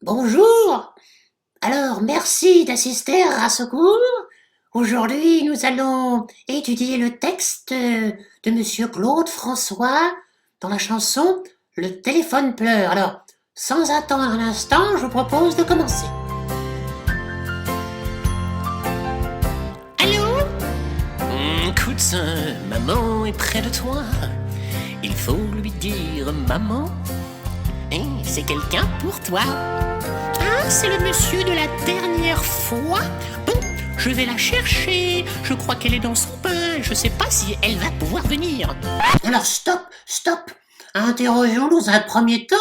Bonjour. Alors, merci d'assister à ce cours. Aujourd'hui, nous allons étudier le texte de Monsieur Claude François dans la chanson Le téléphone pleure. Alors, sans attendre un instant, je vous propose de commencer. Allô? Écoute, maman est près de toi. Il faut lui dire maman. Et c'est quelqu'un pour toi. Ah, c'est le monsieur de la dernière fois. Bon, je vais la chercher. Je crois qu'elle est dans son bain. Je sais pas si elle va pouvoir venir. Alors, stop. Interrogeons-nous dans un premier temps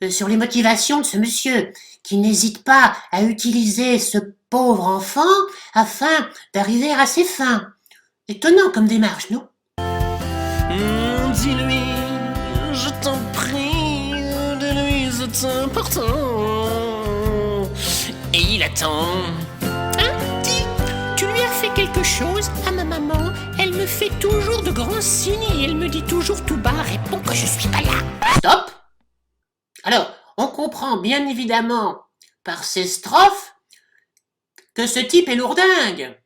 sur les motivations de ce monsieur qui n'hésite pas à utiliser ce pauvre enfant afin d'arriver à ses fins. Étonnant comme démarche, non? Dis-lui, je t'en prie, de lui c'est important. Et il attend. Dis, tu lui as fait quelque chose à ma maman? Elle me fait toujours de grands signes et elle me dit toujours tout bas, réponds que je suis pas là. Stop! Alors, on comprend bien évidemment par ces strophes que ce type est lourdingue.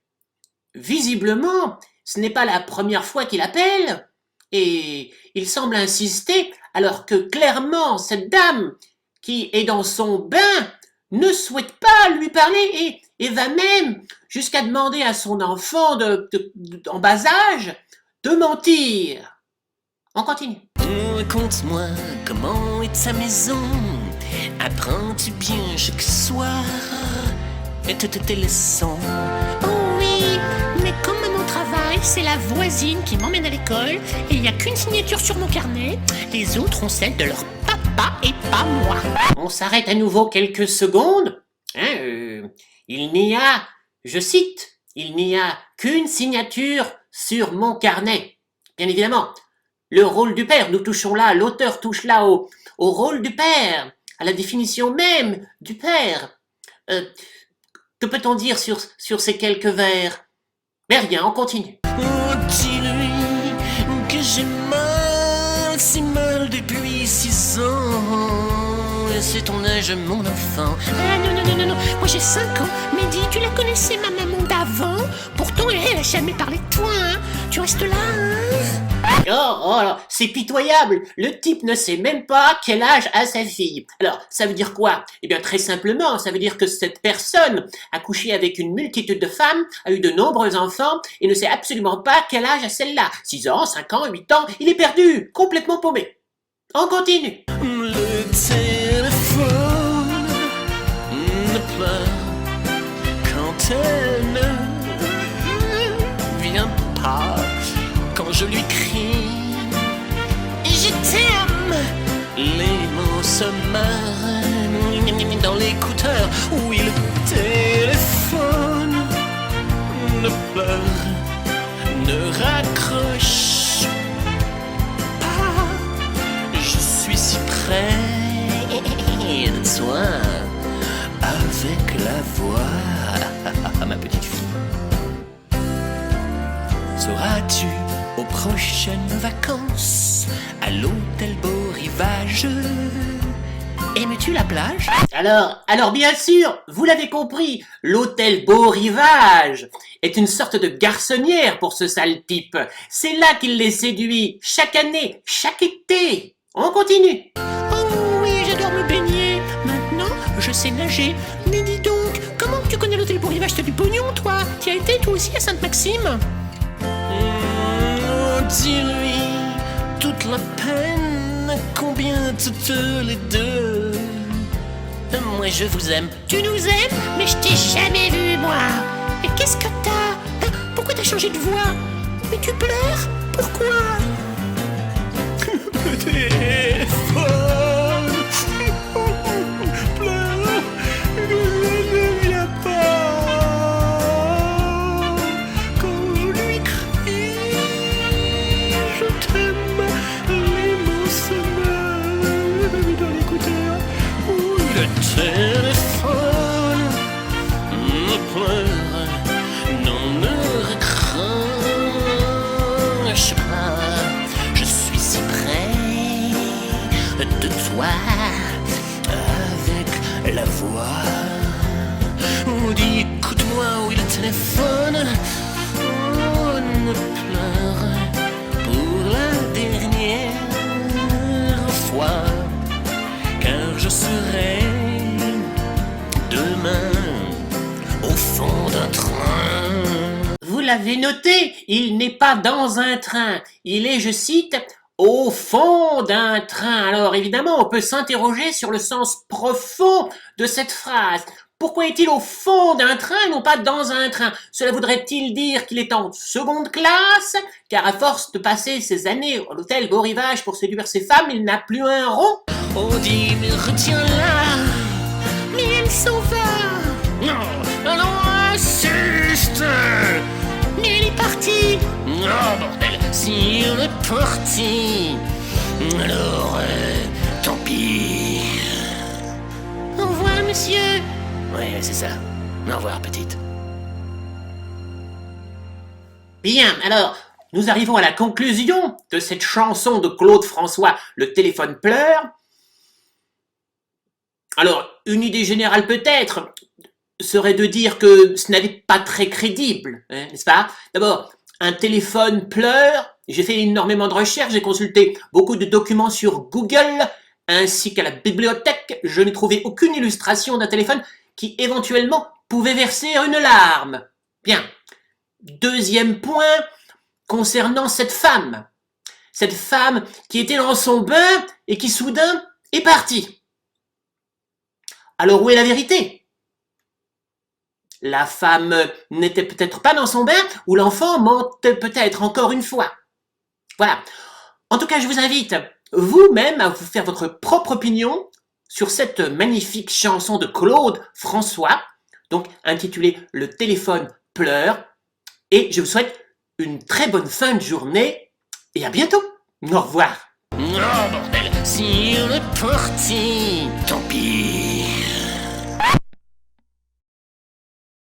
Visiblement, ce n'est pas la première fois qu'il appelle et il semble insister alors que clairement cette dame qui est dans son bain ne souhaite pas lui parler et va même jusqu'à demander à son enfant en bas âge de mentir. On continue. Raconte-moi comment est ta maison. Apprends-tu bien chaque soir tes leçons? Oh oui, mais comme mon travail, c'est la voisine qui m'emmène à l'école et il n'y a qu'une signature sur mon carnet, les autres ont celle de leur papa et pas moi. On s'arrête à nouveau quelques secondes. Il n'y a, je cite, il n'y a qu'une signature sur mon carnet. Bien évidemment, le rôle du père, nous touchons là, l'auteur touche là au rôle du père, à la définition même du père. Que peut-on dire sur ces quelques vers? Mais rien, on continue. Dis-lui que j'ai mal, si mal depuis 6 ans. Et c'est ton âge, mon enfant. Ah non, moi j'ai 5 ans. Mais dis, tu la connaissais ma maman d'avant? Pourtant elle a jamais parlé de toi, hein. Tu restes là, hein? Oh, c'est pitoyable. Le type ne sait même pas quel âge a sa fille. Alors, ça veut dire quoi? Eh bien, très simplement, ça veut dire que cette personne a couché avec une multitude de femmes, a eu de nombreux enfants et ne sait absolument pas quel âge a celle-là. 6 ans, 5 ans, 8 ans, il est perdu, complètement paumé. On continue. Le téléphone ne pleure quand elle ne vient pas. Quand je lui crie je t'aime, les mots se meurent dans l'écouteur. Oui, le téléphone ne pleure, ne raccroche pas. Je suis si près de toi avec la voix. Ma petite fille, sauras-tu aux prochaines vacances à l'hôtel Beau Rivage? Aimes-tu la plage? Alors bien sûr, vous l'avez compris, l'hôtel Beau Rivage est une sorte de garçonnière pour ce sale type. C'est là qu'il les séduit, chaque année, chaque été. On continue. Oh oui, j'adore me baigner. Maintenant, je sais nager. Mais dis donc, comment tu connais l'hôtel Beau Rivage? T'as du pognon, toi? T'y as été, toi aussi, à Sainte-Maxime? Dis-lui toute la peine, combien toutes les deux. Moi je vous aime. Tu nous aimes? Mais je t'ai jamais vu, moi. Et qu'est-ce que t'as? Pourquoi t'as changé de voix? Mais tu pleures? Pourquoi? Le téléphone pleure, ne vient pas. Quand je lui crie je t'aime, les mots se meurent dans l'écouteur. Oh, le téléphone me pleure, non, ne raccroche pas. Je suis si près de toi avec voix. On dit écoute-moi, oui le téléphone. Oh, ne pleure pour la dernière fois, car je serai demain au fond d'un train. Vous l'avez noté, il n'est pas dans un train, il est, je cite, au fond d'un train. Alors évidemment, on peut s'interroger sur le sens profond de cette phrase. Pourquoi est-il au fond d'un train et non pas dans un train? Cela voudrait-il dire qu'il est en seconde classe? Car à force de passer ses années à l'hôtel Beau Rivage pour séduire ses femmes, il n'a plus un rond. On dit mais retiens-la, Mais elle s'en va. non, alors insiste. Mais elle est partie. Non bordel, si on est parti, alors tant pis. Au revoir, monsieur. Ouais, c'est ça. Au revoir, petite. Bien, alors, nous arrivons à la conclusion de cette chanson de Claude François, Le téléphone pleure. Alors, une idée générale peut-être serait de dire que ce n'est pas très crédible, hein, n'est-ce pas? D'abord, un téléphone pleure. J'ai fait énormément de recherches, j'ai consulté beaucoup de documents sur Google, ainsi qu'à la bibliothèque. Je n'ai trouvé aucune illustration d'un téléphone qui éventuellement pouvait verser une larme. Bien. Deuxième point concernant cette femme. Cette femme qui était dans son bain et qui soudain est partie. Alors où est la vérité? La femme n'était peut-être pas dans son bain ou l'enfant mentait peut-être encore une fois. Voilà. En tout cas, je vous invite vous-même à vous faire votre propre opinion sur cette magnifique chanson de Claude François, donc intitulée Le téléphone pleure. Et je vous souhaite une très bonne fin de journée et à bientôt. Au revoir. Non bordel, si on est parti, tant pis.